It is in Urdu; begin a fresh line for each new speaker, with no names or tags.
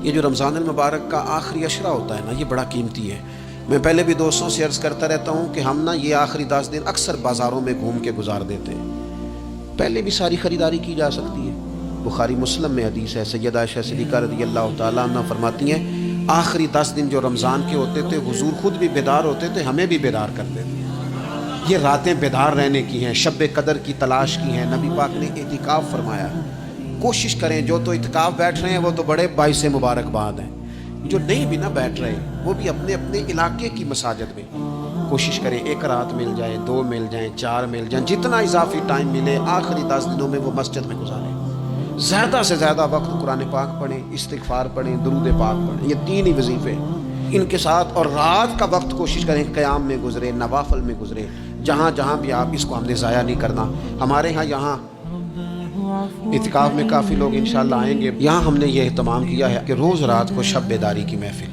یہ جو رمضان المبارک کا آخری عشرہ ہوتا ہے نا، یہ بڑا قیمتی ہے۔ میں پہلے بھی دوستوں سے عرض کرتا رہتا ہوں کہ ہم نا یہ آخری 10 دن اکثر بازاروں میں گھوم کے گزار دیتے ہیں، پہلے بھی ساری خریداری کی جا سکتی ہے۔ بخاری مسلم میں حدیث ہے، سیدہ عائشہ صدیقہ رضی اللہ تعالیٰ عنہ فرماتی ہیں آخری 10 دن جو رمضان کے ہوتے تھے حضور خود بھی بیدار ہوتے تھے، ہمیں بھی بیدار کرتے تھے۔ یہ راتیں بیدار رہنے کی ہیں، شب قدر کی تلاش کی ہیں۔ نبی پاک نے اعتکاف فرمایا، کوشش کریں، جو تو اعتکاف بیٹھ رہے ہیں وہ تو بڑے باعث مبارکباد ہیں، جو نہیں بھی نہ بیٹھ رہے وہ بھی اپنے اپنے علاقے کی مساجد میں کوشش کریں، 1 رات مل جائے، 2 مل جائیں، 4 مل جائیں، جتنا اضافی ٹائم ملے آخری 10 دنوں میں وہ مسجد میں گزاریں۔ زیادہ سے زیادہ وقت قرآن پاک پڑھیں، استغفار پڑھیں، درود پاک پڑھیں، یہ 3 ہی وظیفے ان کے ساتھ، اور رات کا وقت کوشش کریں قیام میں گزرے، نوافل میں گزرے، جہاں جہاں بھی آپ، اس کو ہم نے ضائع نہیں کرنا۔ ہمارے ہاں یہاں اعتکاف میں کافی لوگ انشاءاللہ آئیں گے، یہاں ہم نے یہ اہتمام کیا ہے کہ روز رات کو شب بیداری کی محفل